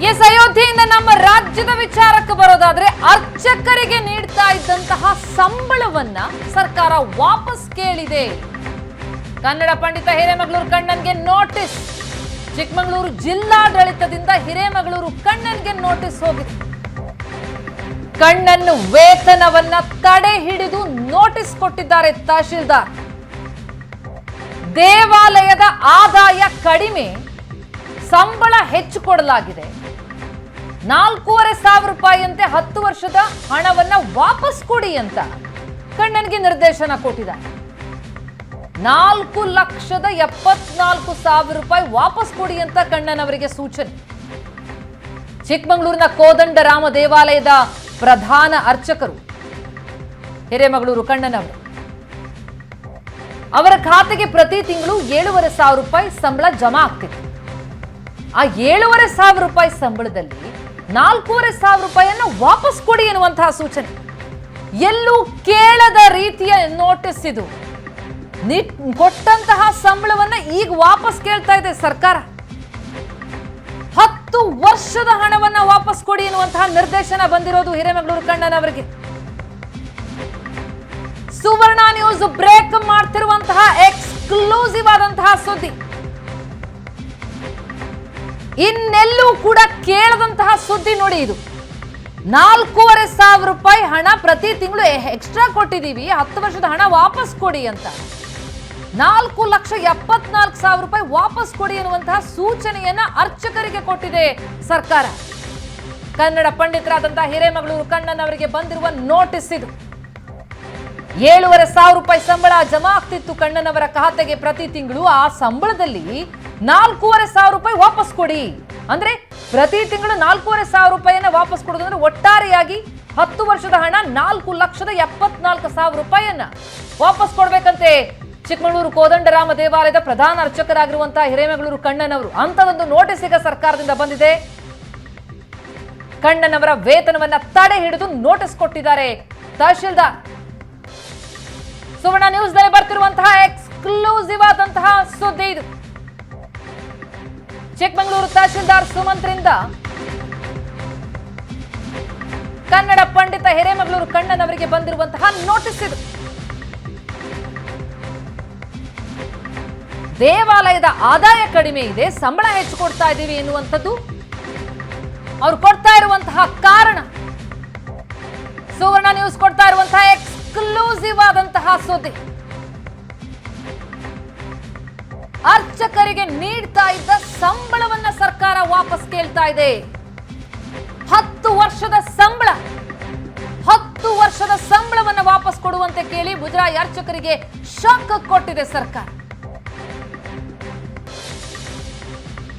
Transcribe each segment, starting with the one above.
S, ಅಯೋಧ್ಯೆಯಿಂದ ನಮ್ಮ ರಾಜ್ಯದ ವಿಚಾರಕ್ಕೆ ಬರೋದಾದ್ರೆ ಅರ್ಚಕರಿಗೆ ನೀಡ್ತಾ ಇದ್ದಂತಹ ಸಂಬಳವನ್ನ ಸರ್ಕಾರ ವಾಪಸ್ ಕೇಳಿದೆ. ಕನ್ನಡ ಪಂಡಿತ ಹಿರೇಮಗಳೂರು ಕಣ್ಣನ್ಗೆ ನೋಟಿಸ್. ಚಿಕ್ಕಮಗಳೂರು ಜಿಲ್ಲಾಡಳಿತದಿಂದ ಹಿರೇಮಗಳೂರು ಕಣ್ಣನ್ಗೆ ನೋಟಿಸ್ ಹೋಗಿದೆ. ಕಣ್ಣನ್ ವೇತನವನ್ನ ತಡೆ ಹಿಡಿದು ನೋಟಿಸ್ ಕೊಟ್ಟಿದ್ದಾರೆ ತಹಶೀಲ್ದಾರ್. ದೇವಾಲಯದ ಆದಾಯ ಕಡಿಮೆ, ಸಂಬಳ ಹೆಚ್ಚು ಕೊಡಲಾಗಿದೆ. 4,500 ರೂಪಾಯಿಯಂತೆ 10 ವರ್ಷದ ಹಣವನ್ನ ವಾಪಸ್ ಕೊಡಿ ಅಂತ ಕಣ್ಣನ್ಗೆ ನಿರ್ದೇಶನ ಕೊಟ್ಟಿದ್ದಾರೆ. 4,74,000 ರೂಪಾಯಿ ವಾಪಸ್ ಕೊಡಿ ಅಂತ ಕಣ್ಣನ್ ಅವರಿಗೆ ಸೂಚನೆ. ಚಿಕ್ಕಮಗಳೂರಿನ ಕೋದಂಡರಾಮ ದೇವಾಲಯದ ಪ್ರಧಾನ ಅರ್ಚಕರು ಹಿರೇಮಗಳೂರು ಕಣ್ಣನ್ ಅವರು. ಅವರ ಖಾತೆಗೆ ಪ್ರತಿ ತಿಂಗಳು 7,500 ರೂಪಾಯಿ ಸಂಬಳ ಜಮಾ ಆಗ್ತಿತ್ತು. ಆ 7,500 ರೂಪಾಯಿ ಸಂಬಳದಲ್ಲಿ 4,500 ರೂಪಾಯಿಯನ್ನ ವಾಪಸ್ ಕೊಡಿ ಎನ್ನುವಂತಹ ಸೂಚನೆ. ಎಲ್ಲೂ ಕೇಳದ ರೀತಿಯ ನೋಟಿಸ್ ಇದು. ಕೊಟ್ಟಂತಹ ಸಂಬಳವನ್ನ ಈಗ ವಾಪಸ್ ಕೇಳ್ತಾ ಇದೆ ಸರ್ಕಾರ. 10 ವರ್ಷದ ಹಣವನ್ನ ವಾಪಸ್ ಕೊಡಿ ಎನ್ನುವಂತಹ ನಿರ್ದೇಶನ ಬಂದಿರೋದು ಹಿರೇಮಗಳೂರು ಕಣ್ಣನ್ ಅವರಿಗೆ. ಸುವರ್ಣ ನ್ಯೂಸ್ ಬ್ರೇಕ್ ಮಾಡ್ತಿರುವಂತಹ ಎಕ್ಸ್ಕ್ಲೂಸಿವ್ ಆದಂತಹ ಸುದ್ದಿ. ಇನ್ನೆಲ್ಲೂ ಕೂಡ ಕೇಳದಂತಹ ಸುದ್ದಿ ನೋಡಿ ಇದು. 4,500 ರೂಪಾಯಿ ಹಣ ಪ್ರತಿ ತಿಂಗಳು ಎಕ್ಸ್ಟ್ರಾ ಕೊಟ್ಟಿದ್ದೀವಿ, 10 ವರ್ಷದ ಹಣ ವಾಪಸ್ ಕೊಡಿ ಅಂತ. 4,74,000 ರೂಪಾಯಿ ವಾಪಸ್ ಕೊಡಿ ಎನ್ನುವಂತಹ ಸೂಚನೆಯನ್ನ ಅರ್ಚಕರಿಗೆ ಕೊಟ್ಟಿದೆ ಸರ್ಕಾರ. ಕನ್ನಡ ಪಂಡಿತರಾದಂತಹ ಹಿರೇಮಗಳೂರು ಕಣ್ಣನ್ ಅವರಿಗೆ ಬಂದಿರುವ ನೋಟಿಸ್ ಇದು. 7,500 ರೂಪಾಯಿ ಸಂಬಳ ಜಮಾ ಆಗ್ತಿತ್ತು ಕಣ್ಣನ್ ಅವರ ಖಾತೆಗೆ ಪ್ರತಿ ತಿಂಗಳು. ಆ ಸಂಬಳದಲ್ಲಿ 4,500 ರೂಪಾಯಿ ವಾಪಸ್ ಕೊಡಿ ಅಂದ್ರೆ ಪ್ರತಿ ತಿಂಗಳು 4,500 ರೂಪಾಯಿಯನ್ನ ವಾಪಸ್ ಕೊಡೋದು ಅಂದ್ರೆ ಒಟ್ಟಾರೆಯಾಗಿ 10 ವರ್ಷದ ಹಣ 4,74,000 ರೂಪಾಯಿಯನ್ನ ವಾಪಸ್ ಕೊಡ್ಬೇಕಂತೆ ಚಿಕ್ಕಮಗಳೂರು ಕೋದಂಡರಾಮ ದೇವಾಲಯದ ಪ್ರಧಾನ ಅರ್ಚಕರಾಗಿರುವಂತಹ ಹಿರೇಮಗಳೂರು ಕಣ್ಣನ್ ಅವರು. ಅಂತದೊಂದು ನೋಟಿಸ್ ಈಗ ಸರ್ಕಾರದಿಂದ ಬಂದಿದೆ. ಕಣ್ಣನ್ ಅವರ ವೇತನವನ್ನ ತಡೆ ಹಿಡಿದು ನೋಟಿಸ್ ಕೊಟ್ಟಿದ್ದಾರೆ ತಹಶೀಲ್ದಾರ್. ಸುವರ್ಣ ನ್ಯೂಸ್ ನಲ್ಲಿ ಬರ್ತಿರುವಂತಹ ಎಕ್ಸ್ಕ್ಲೂಸಿವ್ ಆದಂತಹ ಸುದ್ದಿ ಇದು. ಚಿಕ್ಕಮಗಳೂರು ತಹಶೀಲ್ದಾರ್ ಸುಮಂತ್ರಿಂದ ಕನ್ನಡ ಪಂಡಿತ ಹಿರೇಮಗಳೂರು ಕಣ್ಣನ್ ಅವರಿಗೆ ಬಂದಿರುವಂತಹ ನೋಟಿಸ್ ಇದು. ದೇವಾಲಯದ ಆದಾಯ ಕಡಿಮೆ ಇದೆ, ಸಂಬಳ ಹೆಚ್ಚು ಕೊಡ್ತಾ ಇದ್ದೀವಿ ಎನ್ನುವಂಥದ್ದು ಅವ್ರು ಕೊಡ್ತಾ ಇರುವಂತಹ ಕಾರಣ. ಸುವರ್ಣ ನ್ಯೂಸ್ ಕೊಡ್ತಾ ಇರುವಂತಹ ಎಕ್ಸ್ಕ್ಲೂಸಿವ್ ಆದಂತಹ ಸುದ್ದಿ. ಅರ್ಚಕರಿಗೆ ನೀಡ್ತಾ ಇದ್ದ ಸಂಬಳವನ್ನ ಸರ್ಕಾರ ವಾಪಸ್ ಕೇಳ್ತಾ ಇದೆ. 10 ವರ್ಷದ ಸಂಬಳ, 10 ವರ್ಷದ ಸಂಬಳವನ್ನ ವಾಪಸ್ ಕೊಡುವಂತೆ ಕೇಳಿ ಮುಜರಾಯಿ ಅರ್ಚಕರಿಗೆ ಶಾಕ್ ಕೊಟ್ಟಿದೆ ಸರ್ಕಾರ.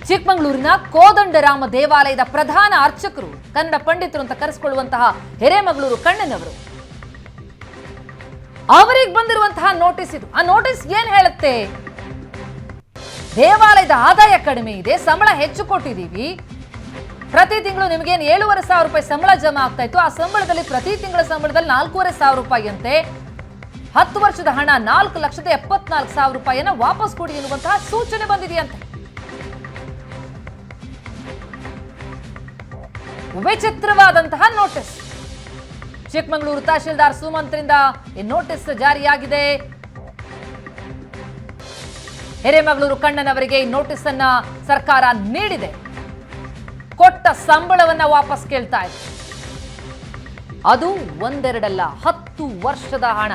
ಚಿಕ್ಕಮಗಳೂರಿನ ಕೋದಂಡರಾಮ ದೇವಾಲಯದ ಪ್ರಧಾನ ಅರ್ಚಕರು, ಕನ್ನಡ ಪಂಡಿತರು ಅಂತ ಕರೆಸಿಕೊಳ್ಳುವಂತಹ ಹಿರೇಮಗಳೂರು ಕಣ್ಣನ್ ಅವರು, ಅವರಿಗೆ ಬಂದಿರುವಂತಹ ನೋಟಿಸ್ ಇದು. ಆ ನೋಟಿಸ್ ಏನ್ ಹೇಳುತ್ತೆ? ದೇವಾಲಯದ ಆದಾಯ ಕಡಿಮೆ ಇದೆ, ಸಂಬಳ ಹೆಚ್ಚು ಕೊಟ್ಟಿದ್ದೀವಿ, ಪ್ರತಿ ತಿಂಗಳು ನಿಮಗೇನು 7,500 ರೂಪಾಯಿ ಸಂಬಳ ಜಮಾ ಆಗ್ತಾ ಇತ್ತು, ಆ ಸಂಬಳದಲ್ಲಿ ಪ್ರತಿ ತಿಂಗಳ ಸಂಬಳದಲ್ಲಿ 4,500 ರೂಪಾಯಿ ಅಂತೆ, 10 ವರ್ಷದ ಹಣ 4,74,000 ರೂಪಾಯಿಯನ್ನ ವಾಪಸ್ ಕೊಡಿ ಎನ್ನುವಂತಹ ಸೂಚನೆ ಬಂದಿದೆಯಂತೆ. ವಿಚಿತ್ರವಾದಂತಹ ನೋಟಿಸ್. ಚಿಕ್ಕಮಗಳೂರು ತಹಶೀಲ್ದಾರ್ ಸುಮಂತ್ರಿಂದ ಈ ನೋಟಿಸ್ ಜಾರಿಯಾಗಿದೆ. ಹಿರೇಮಗಳೂರು ಕಣ್ಣನ್ ಅವರಿಗೆ ಈ ನೋಟಿಸ್ ಅನ್ನ ಸರ್ಕಾರ ನೀಡಿದೆ. ಕೊಟ್ಟ ಸಂಬಳವನ್ನ ವಾಪಸ್ ಕೇಳ್ತಾ ಇದೆ. ಅದು ಒಂದೆರಡಲ್ಲ, 10 ವರ್ಷದ ಹಣ.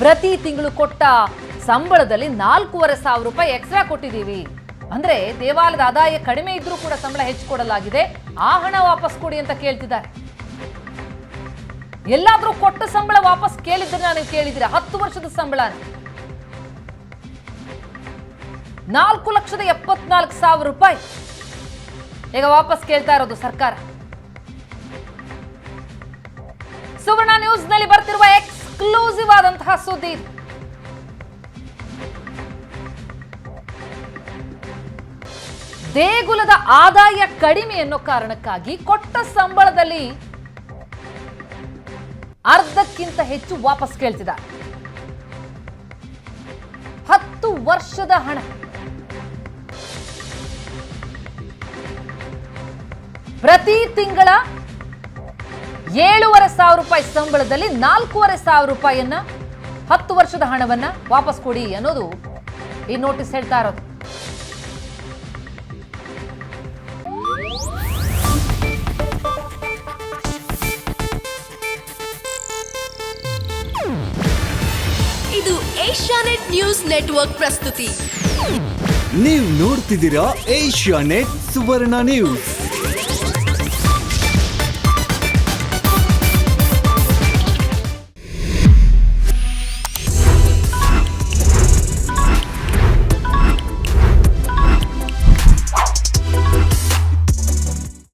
ಪ್ರತಿ ತಿಂಗಳು ಕೊಟ್ಟ ಸಂಬಳದಲ್ಲಿ 4,500 ರೂಪಾಯಿ ಎಕ್ಸ್ಟ್ರಾ ಕೊಟ್ಟಿದ್ದೀವಿ. ಅಂದ್ರೆ ದೇವಾಲಯದ ಆದಾಯ ಕಡಿಮೆ ಇದ್ರೂ ಕೂಡ ಸಂಬಳ ಹೆಚ್ಚು ಕೊಡಲಾಗಿದೆ, ಆ ಹಣ ವಾಪಸ್ ಕೊಡಿ ಅಂತ ಕೇಳ್ತಿದ್ದಾರೆ. ಎಲ್ಲಾದ್ರೂ ಕೊಟ್ಟ ಸಂಬಳ ವಾಪಸ್ ಕೇಳಿದ್ರೆ ನೀವು ಕೇಳಿದ್ದೀರಾ? 10 ವರ್ಷದ ಸಂಬಳ 4,74,000 ರೂಪಾಯಿ ಈಗ ವಾಪಸ್ ಕೇಳ್ತಾ ಇರೋದು ಸರ್ಕಾರ. ಸುವರ್ಣ ನ್ಯೂಸ್ ನಲ್ಲಿ ಬರ್ತಿರುವ ಎಕ್ಸ್ಕ್ಲೂಸಿವ್ ಆದಂತಹ ಸುದ್ದಿ. ದೇಗುಲದ ಆದಾಯ ಕಡಿಮೆ ಅನ್ನೋ ಕಾರಣಕ್ಕಾಗಿ ಕೊಟ್ಟ ಸಂಬಳದಲ್ಲಿ ಅರ್ಧಕ್ಕಿಂತ ಹೆಚ್ಚು ವಾಪಸ್ ಕೇಳ್ತಿದ್ದಾರೆ. 10 ವರ್ಷದ ಹಣ ಪ್ರತಿ ತಿಂಗಳ 7,500 ರೂಪಾಯಿ ಸಂಬಳದಲ್ಲಿ 4,500 ರೂಪಾಯಿಯನ್ನ 10 ವರ್ಷದ ಹಣವನ್ನ ವಾಪಸ್ ಕೊಡಿ ಅನ್ನೋದು ಈ ನೋಟಿಸ್ ಹೇಳ್ತಾ ಇರೋದು. ಇದು ಏಷ್ಯಾನೆಟ್ ನ್ಯೂಸ್ ನೆಟ್ವರ್ಕ್ ಪ್ರಸ್ತುತಿ. ನೀವು ನೋಡ್ತಿದ್ದೀರಾ ಏಷ್ಯಾನೆಟ್ ಸುವರ್ಣ ನ್ಯೂಸ್.